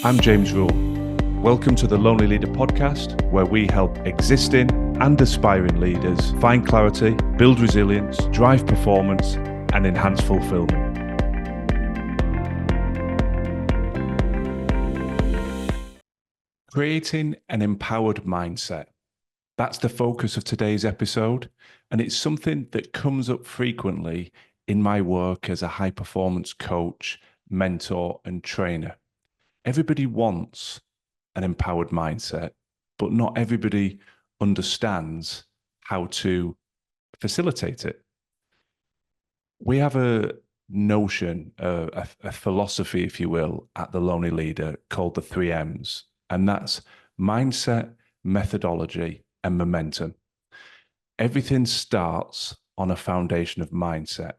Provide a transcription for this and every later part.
I'm James Rule. Welcome to the Lonely Leader podcast, where we help existing and aspiring leaders find clarity, build resilience, drive performance, and enhance fulfilment. Creating an empowered mindset. That's the focus of today's episode, and it's something that comes up frequently in my work as a high-performance coach, mentor, and trainer. Everybody wants an empowered mindset, but not everybody understands how to facilitate it. We have a notion, a philosophy, if you will, at the Lonely Leader called the 3Ms, and that's mindset, methodology, and momentum. Everything starts on a foundation of mindset.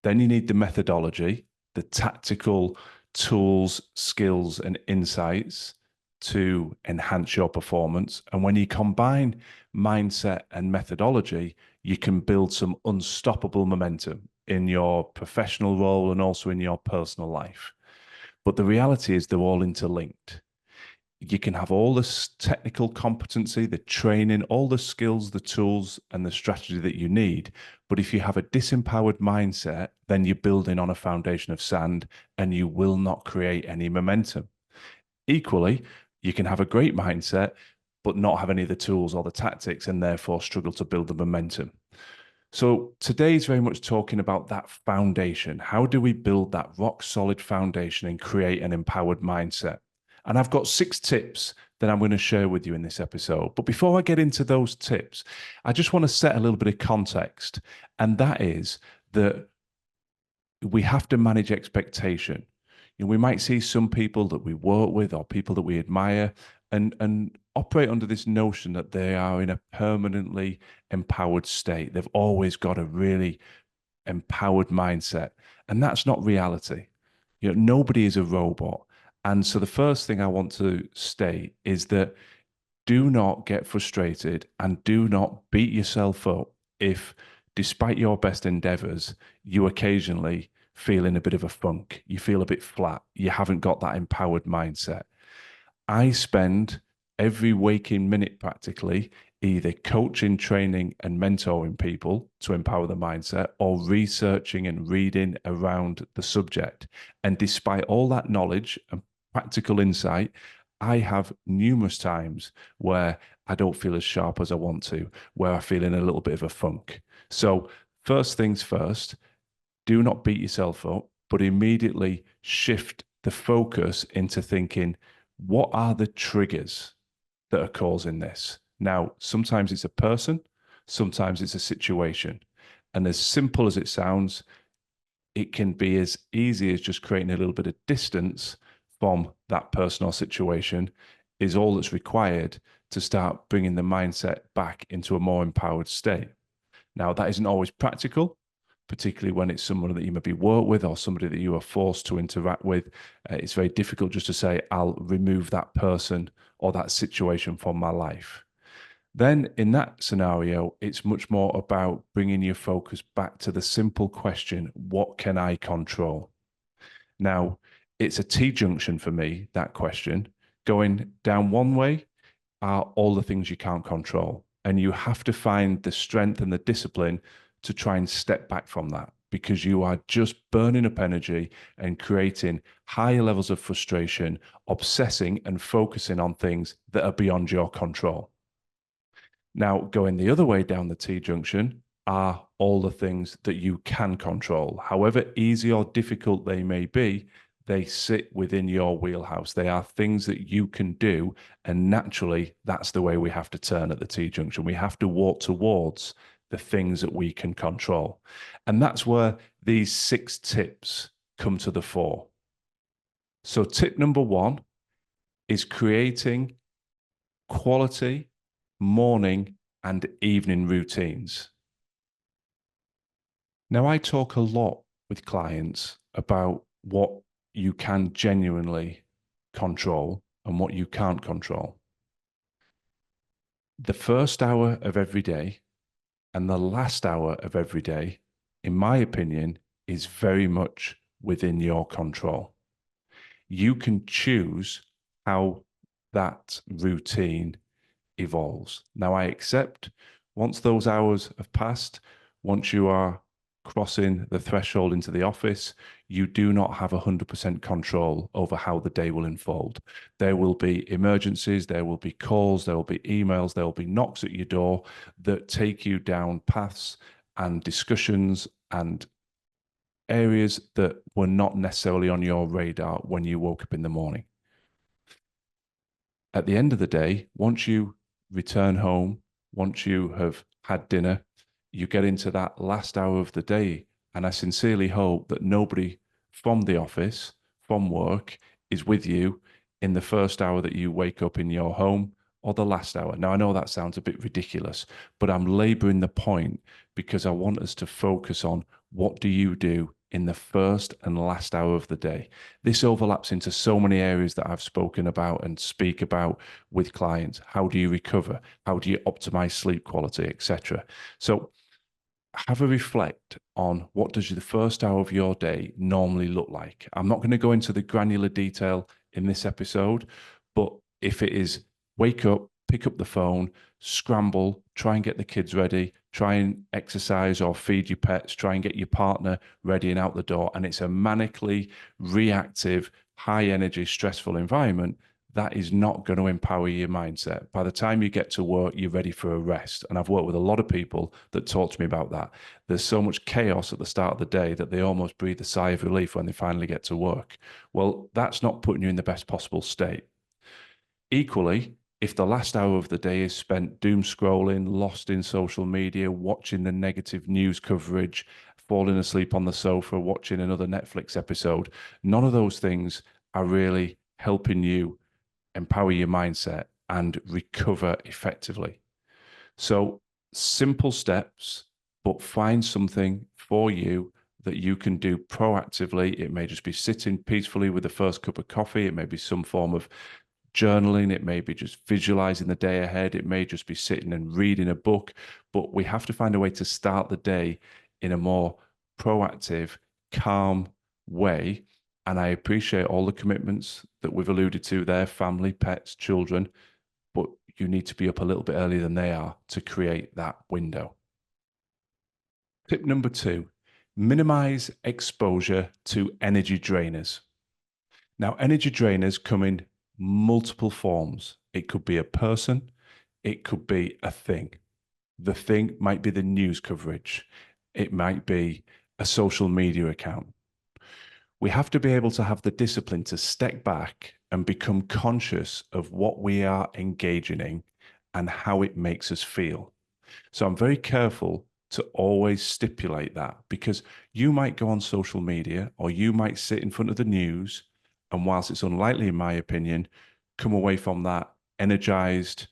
Then you need the methodology, the tactical tools, skills, and insights to enhance your performance. And when you combine mindset and methodology, you can build some unstoppable momentum in your professional role and also in your personal life. But the reality is they're all interlinked. You can have all this technical competency, the training, all the skills, the tools, and the strategy that you need. But if you have a disempowered mindset, then you're building on a foundation of sand and you will not create any momentum. Equally, you can have a great mindset, but not have any of the tools or the tactics and therefore struggle to build the momentum. So today's very much talking about that foundation. How do we build that rock solid foundation and create an empowered mindset? And I've got 6 tips that I'm going to share with you in this episode. But before I get into those tips, I just want to set a little bit of context. And that is that we have to manage expectation. We might see some people that we work with or people that we admire and operate under this notion that they are in a permanently empowered state. They've always got a really empowered mindset. And that's not reality. Nobody is a robot. And so the first thing I want to state is that do not get frustrated and do not beat yourself up if, despite your best endeavors, you occasionally feel in a bit of a funk. You feel a bit flat. You haven't got that empowered mindset. I spend every waking minute practically either coaching, training, and mentoring people to empower the mindset or researching and reading around the subject. And despite all that knowledge and practical insight, I have numerous times where I don't feel as sharp as I want to, where I feel in a little bit of a funk. So first things first, do not beat yourself up, but immediately shift the focus into thinking, what are the triggers that are causing this? Now, sometimes it's a person, sometimes it's a situation. And as simple as it sounds, it can be as easy as just creating a little bit of distance from that person or situation is all that's required to start bringing the mindset back into a more empowered state. Now, that isn't always practical, particularly when it's someone that you maybe work with or somebody that you are forced to interact with. It's very difficult just to say, I'll remove that person or that situation from my life. Then in that scenario, it's much more about bringing your focus back to the simple question, what can I control? Now, it's a T-junction for me, that question. Going down one way are all the things you can't control. And you have to find the strength and the discipline to try and step back from that, because you are just burning up energy and creating higher levels of frustration, obsessing and focusing on things that are beyond your control. Now, going the other way down the T-junction are all the things that you can control. However easy or difficult they may be, they sit within your wheelhouse. They are things that you can do. And naturally, that's the way we have to turn at the T-junction. We have to walk towards the things that we can control. And that's where these 6 tips come to the fore. So tip number 1 is creating quality morning and evening routines. Now, I talk a lot with clients about what you can genuinely control and what you can't control. The first hour of every day and the last hour of every day, in my opinion, is very much within your control. You can choose how that routine evolves. Now, I accept once those hours have passed, once you are crossing the threshold into the office, you do not have 100% control over how the day will unfold. There will be emergencies, there will be calls, there will be emails, there will be knocks at your door that take you down paths and discussions and areas that were not necessarily on your radar when you woke up in the morning. At the end of the day, once you return home, once you have had dinner, you get into that last hour of the day. And I sincerely hope that nobody from the office, from work, is with you in the first hour that you wake up in your home or the last hour. Now, I know that sounds a bit ridiculous, but I'm laboring the point because I want us to focus on what do you do in the first and last hour of the day. This overlaps into so many areas that I've spoken about and speak about with clients. How do you recover? How do you optimize sleep quality, etc.? So have a reflect on what does the first hour of your day normally look like. I'm not going to go into the granular detail in this episode, but if it is wake up, pick up the phone, scramble, try and get the kids ready, try and exercise or feed your pets, try and get your partner ready and out the door, and it's a manically reactive, high energy, stressful environment, that is not going to empower your mindset. By the time you get to work, you're ready for a rest. And I've worked with a lot of people that talk to me about that. There's so much chaos at the start of the day that they almost breathe a sigh of relief when they finally get to work. Well, that's not putting you in the best possible state. Equally, if the last hour of the day is spent doom scrolling, lost in social media, watching the negative news coverage, falling asleep on the sofa, watching another Netflix episode, none of those things are really helping you empower your mindset and recover effectively. So simple steps, but find something for you that you can do proactively. It may just be sitting peacefully with the first cup of coffee. It may be some form of journaling. It may be just visualizing the day ahead. It may just be sitting and reading a book. But we have to find a way to start the day in a more proactive, calm way. And I appreciate all the commitments that we've alluded to there, family, pets, children, but you need to be up a little bit earlier than they are to create that window. Tip number 2, minimize exposure to energy drainers. Now, energy drainers come in multiple forms. It could be a person, it could be a thing. The thing might be the news coverage, it might be a social media account. We have to be able to have the discipline to step back and become conscious of what we are engaging in and how it makes us feel. So I'm very careful to always stipulate that, because you might go on social media or you might sit in front of the news, and whilst it's unlikely, in my opinion, come away from that energized,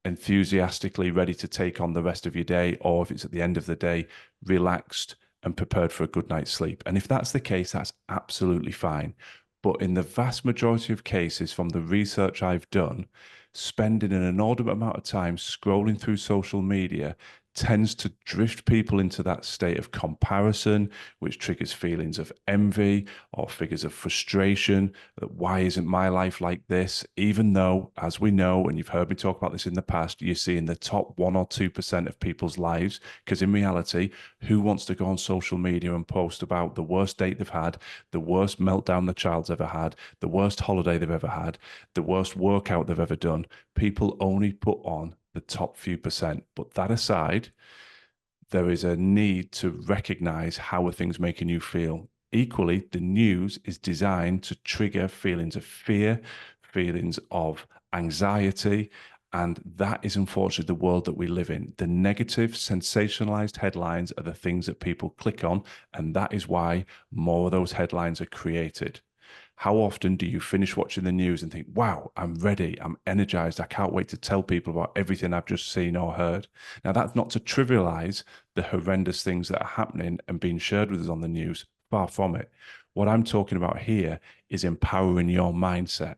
enthusiastically ready to take on the rest of your day, or if it's at the end of the day, relaxed and prepared for a good night's sleep. And if that's the case, that's absolutely fine. But in the vast majority of cases, from the research I've done, spending an inordinate amount of time scrolling through social media tends to drift people into that state of comparison, which triggers feelings of envy or figures of frustration that why isn't my life like this? Even though, as we know, and you've heard me talk about this in the past, you see in the top 1 or 2% of people's lives, because in reality, who wants to go on social media and post about the worst date they've had, the worst meltdown the child's ever had, the worst holiday they've ever had, the worst workout they've ever done? People only put on the top few percent. But that aside, there is a need to recognize how are things making you feel. Equally, the news is designed to trigger feelings of fear, feelings of anxiety, and that is unfortunately the world that we live in. The negative, sensationalized headlines are the things that people click on, and that is why more of those headlines are created. How often do you finish watching the news and think, wow, I'm ready, I'm energized, I can't wait to tell people about everything I've just seen or heard? Now, that's not to trivialize the horrendous things that are happening and being shared with us on the news, far from it. What I'm talking about here is empowering your mindset.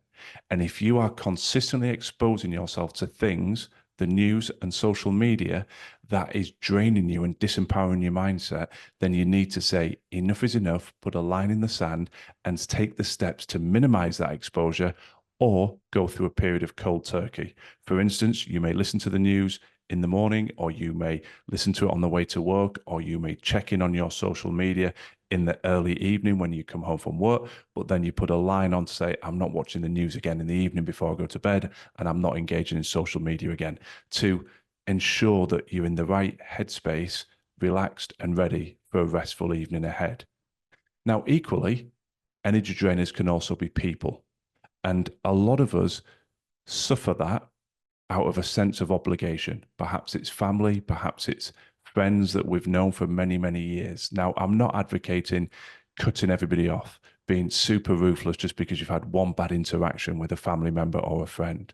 And if you are consistently exposing yourself to things, the news and social media, that is draining you and disempowering your mindset, then you need to say enough is enough, put a line in the sand and take the steps to minimize that exposure, or go through a period of cold turkey. For instance, you may listen to the news in the morning, or you may listen to it on the way to work, or you may check in on your social media in the early evening when you come home from work, but then you put a line on to say, I'm not watching the news again in the evening before I go to bed, and I'm not engaging in social media again, to ensure that you're in the right headspace, relaxed and ready for a restful evening ahead. Now, equally, energy drainers can also be people. And a lot of us suffer that out of a sense of obligation. Perhaps it's family, perhaps it's friends that we've known for many, many years. Now, I'm not advocating cutting everybody off, being super ruthless just because you've had one bad interaction with a family member or a friend.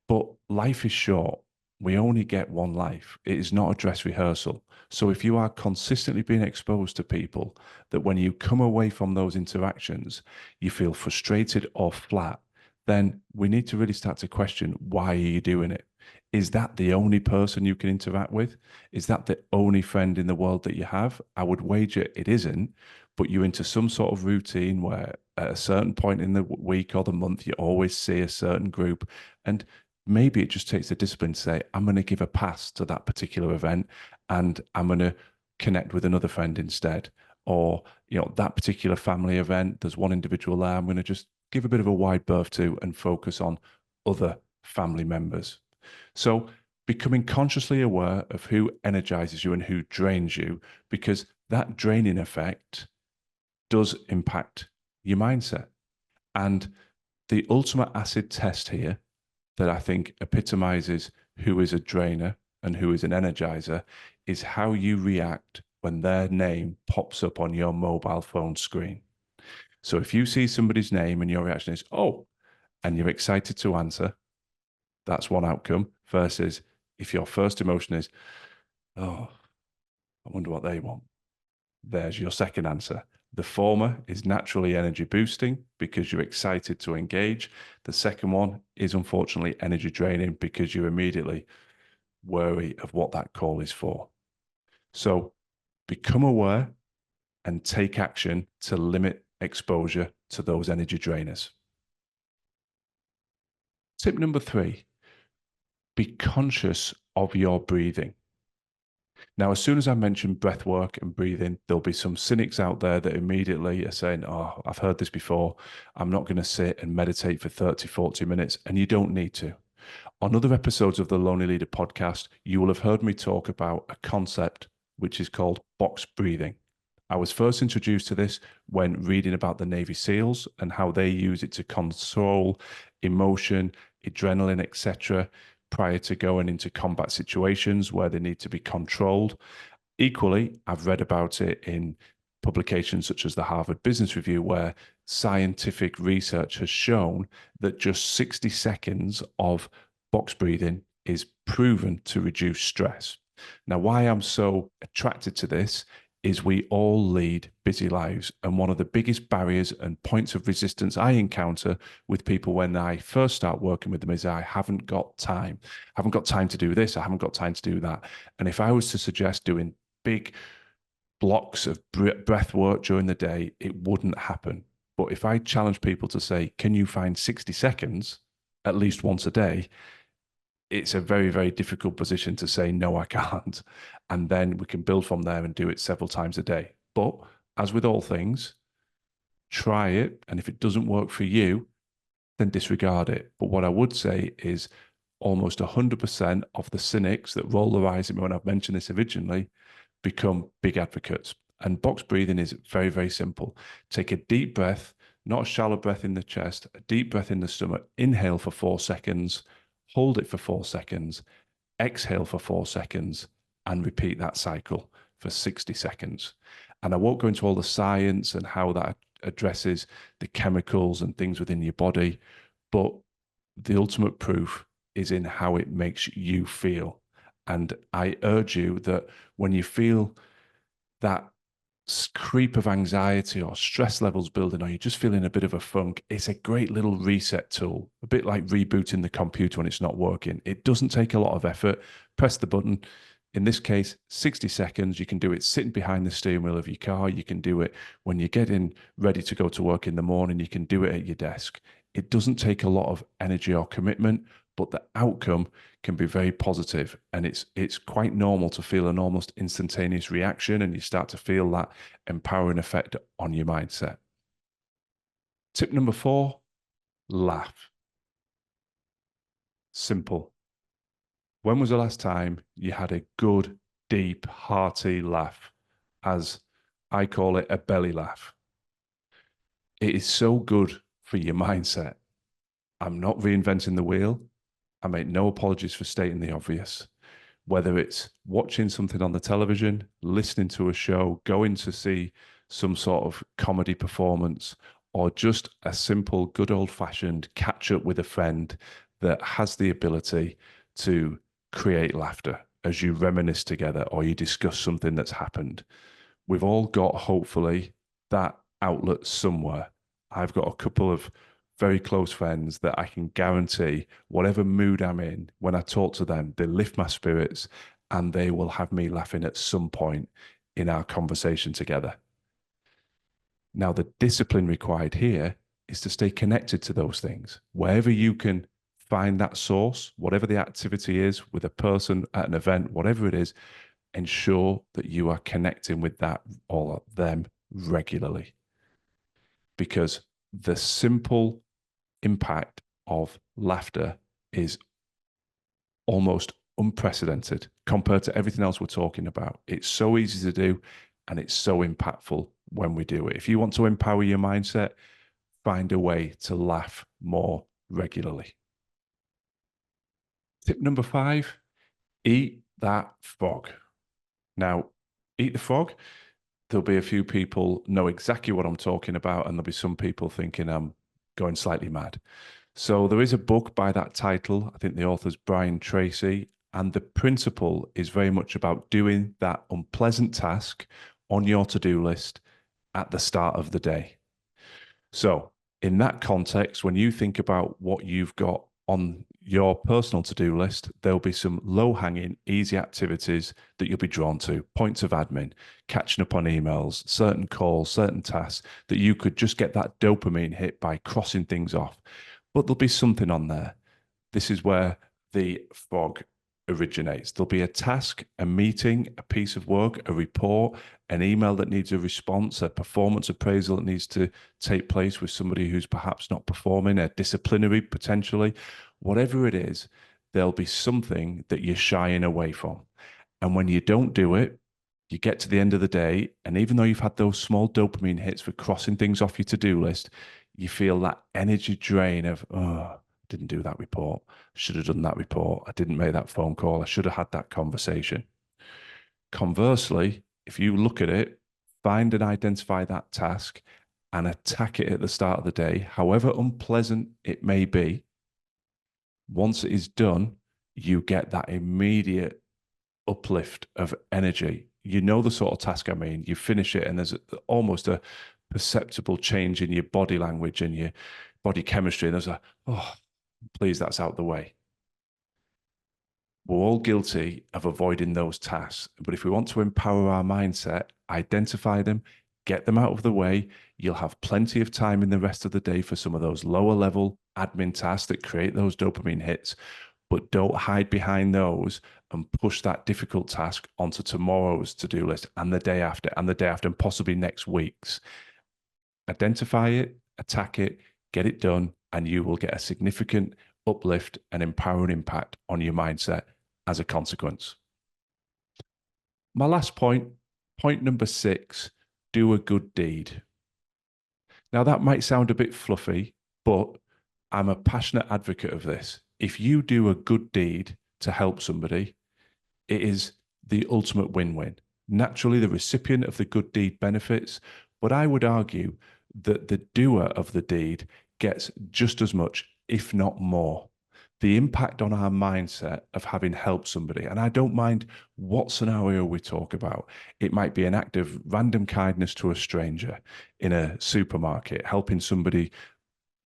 But life is short. We only get one life. It is not a dress rehearsal. So if you are consistently being exposed to people that when you come away from those interactions, you feel frustrated or flat, then we need to really start to question, why are you doing it? Is that the only person you can interact with? Is that the only friend in the world that you have? I would wager it isn't, but you're into some sort of routine where at a certain point in the week or the month, you always see a certain group. And maybe it just takes the discipline to say, I'm going to give a pass to that particular event and I'm going to connect with another friend instead. Or, that particular family event, there's one individual there, I'm going to just give a bit of a wide berth to and focus on other family members. So becoming consciously aware of who energizes you and who drains you, because that draining effect does impact your mindset. And the ultimate acid test here that I think epitomizes who is a drainer and who is an energizer is how you react when their name pops up on your mobile phone screen. So if you see somebody's name and your reaction is, oh, and you're excited to answer, that's one outcome, versus if your first emotion is, oh, I wonder what they want. There's your second answer. The former is naturally energy boosting because you're excited to engage. The second one is unfortunately energy draining because you're immediately wary of what that call is for. So become aware and take action to limit exposure to those energy drainers. Tip number 3, be conscious of your breathing. Now, as soon as I mention breath work and breathing, there'll be some cynics out there that immediately are saying, oh, I've heard this before. I'm not going to sit and meditate for 30, 40 minutes. And you don't need to. On other episodes of the Lonely Leader podcast, you will have heard me talk about a concept which is called box breathing. I was first introduced to this when reading about the Navy SEALs and how they use it to control emotion, adrenaline, etc., prior to going into combat situations where they need to be controlled. Equally, I've read about it in publications such as the Harvard Business Review, where scientific research has shown that just 60 seconds of box breathing is proven to reduce stress. Now, why I'm so attracted to this is we all lead busy lives. And one of the biggest barriers and points of resistance I encounter with people when I first start working with them is I haven't got time. I haven't got time to do this. I haven't got time to do that. And if I was to suggest doing big blocks of breath work during the day, it wouldn't happen. But if I challenge people to say, can you find 60 seconds at least once a day? It's a very, very difficult position to say, no, I can't. And then we can build from there and do it several times a day. But as with all things, try it. And if it doesn't work for you, then disregard it. But what I would say is almost 100% of the cynics that roll their eyes at me when I've mentioned this originally become big advocates. And box breathing is very, very simple. Take a deep breath, not a shallow breath in the chest, a deep breath in the stomach. Inhale for 4 seconds, hold it for 4 seconds, exhale for 4 seconds, and repeat that cycle for 60 seconds. And I won't go into all the science and how that addresses the chemicals and things within your body, but the ultimate proof is in how it makes you feel. And I urge you that when you feel that creep of anxiety or stress levels building, or you're just feeling a bit of a funk, it's a great little reset tool, a bit like rebooting the computer when it's not working. It doesn't take a lot of effort. Press the button. In this case, 60 seconds. You can do it sitting behind the steering wheel of your car. You can do it when you're getting ready to go to work in the morning. You can do it at your desk. It doesn't take a lot of energy or commitment, but the outcome can be very positive, and it's quite normal to feel an almost instantaneous reaction, and you start to feel that empowering effect on your mindset. Tip number 4, laugh. Simple. When was the last time you had a good, deep, hearty laugh? As I call it, a belly laugh. It is so good for your mindset. I'm not reinventing the wheel. I make no apologies for stating the obvious. Whether it's watching something on the television, listening to a show, going to see some sort of comedy performance, or just a simple, good old-fashioned catch up with a friend that has the ability to create laughter as you reminisce together or you discuss something that's happened. We've all got, hopefully, that outlet somewhere. I've got a couple of very close friends that I can guarantee whatever mood I'm in, when I talk to them, they lift my spirits and they will have me laughing at some point in our conversation together. Now, the discipline required here is to stay connected to those things. Wherever you can find that source, whatever the activity is, with a person at an event, whatever it is, ensure that you are connecting with that or them regularly. Because the simple impact of laughter is almost unprecedented compared to everything else we're talking about. It's so easy to do, and it's so impactful when we do it. If you want to empower your mindset, find a way to laugh more regularly. Tip number 5, eat that frog. Now, eat the frog. There'll be a few people know exactly what I'm talking about, and there'll be some people thinking I'm going slightly mad. So there is a book by that title. I think the author's Brian Tracy, and the principle is very much about doing that unpleasant task on your to-do list at the start of the day. So in that context, when you think about what you've got on your personal to-do list, there'll be some low-hanging, easy activities that you'll be drawn to, points of admin, catching up on emails, certain calls, certain tasks that you could just get that dopamine hit by crossing things off. But there'll be something on there. This is where the frog originates. There'll be a task, a meeting, a piece of work, a report, an email that needs a response, a performance appraisal that needs to take place with somebody who's perhaps not performing, a disciplinary potentially. Whatever it is, there'll be something that you're shying away from. And when you don't do it, you get to the end of the day, and even though you've had those small dopamine hits for crossing things off your to-do list, you feel that energy drain of, oh, didn't do that report. Should have done that report. I didn't make that phone call. I should have had that conversation. Conversely, if you look at it, find and identify that task and attack it at the start of the day, however unpleasant it may be, once it is done, you get that immediate uplift of energy. You know the sort of task I mean. You finish it and there's almost a perceptible change in your body language and your body chemistry. And there's a, oh, please, that's out the way. We're all guilty of avoiding those tasks. But if we want to empower our mindset, identify them, get them out of the way, you'll have plenty of time in the rest of the day for some of those lower level admin tasks that create those dopamine hits. But don't hide behind those and push that difficult task onto tomorrow's to-do list and the day after and the day after and possibly next week's. Identify it, attack it, get it done, and you will get a significant uplift and empowering impact on your mindset as a consequence. My last point, point number 6, do a good deed. Now, that might sound a bit fluffy, but I'm a passionate advocate of this. If you do a good deed to help somebody, it is the ultimate win-win. Naturally, the recipient of the good deed benefits, but I would argue that the doer of the deed gets just as much, if not more. The impact on our mindset of having helped somebody, and I don't mind what scenario we talk about. It might be an act of random kindness to a stranger in a supermarket, helping somebody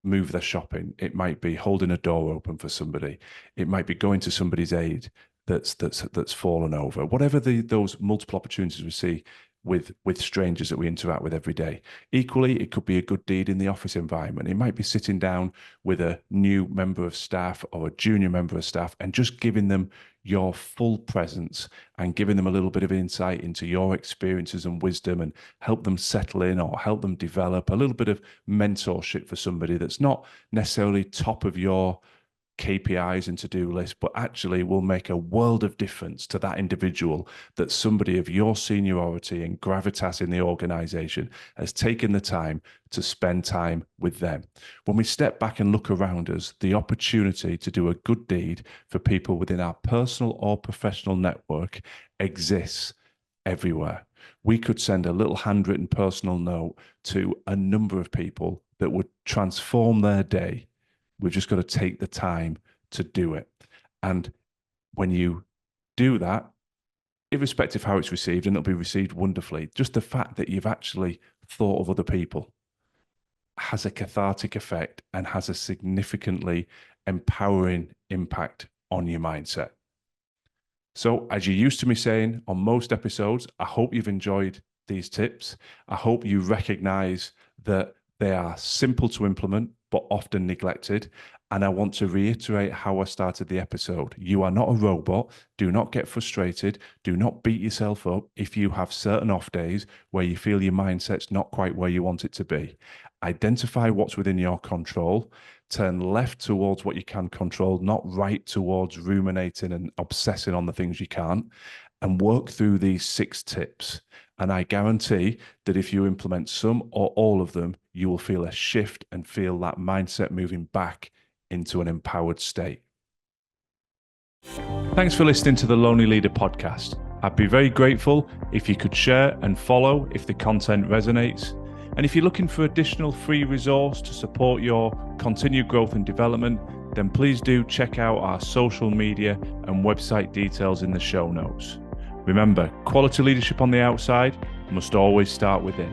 move their shopping. It might be holding a door open for somebody. It might be going to somebody's aid that's fallen over. Whatever those multiple opportunities with strangers that we interact with every day. Equally, it could be a good deed in the office environment. It might be sitting down with a new member of staff or a junior member of staff and just giving them your full presence and giving them a little bit of insight into your experiences and wisdom, and help them settle in or help them develop. A little bit of mentorship for somebody that's not necessarily top of your KPIs and to-do list, but actually will make a world of difference to that individual, that somebody of your seniority and gravitas in the organization has taken the time to spend time with them. When we step back and look around us, the opportunity to do a good deed for people within our personal or professional network exists everywhere. We could send a little handwritten personal note to a number of people that would transform their day. We've just got to take the time to do it. And when you do that, irrespective of how it's received, and it'll be received wonderfully, just the fact that you've actually thought of other people has a cathartic effect and has a significantly empowering impact on your mindset. So, as you're used to me saying on most episodes, I hope you've enjoyed these tips. I hope you recognize that they are simple to implement, but often neglected. And I want to reiterate how I started the episode. You are not a robot. Do not get frustrated. Do not beat yourself up if you have certain off days where you feel your mindset's not quite where you want it to be. Identify what's within your control. Turn left towards what you can control, not right towards ruminating and obsessing on the things you can't. And work through these 6 tips. And I guarantee that if you implement some or all of them, you will feel a shift and feel that mindset moving back into an empowered state. Thanks for listening to the Lonely Leader podcast. I'd be very grateful if you could share and follow if the content resonates. And if you're looking for additional free resource to support your continued growth and development, then please do check out our social media and website details in the show notes. Remember, quality leadership on the outside must always start within.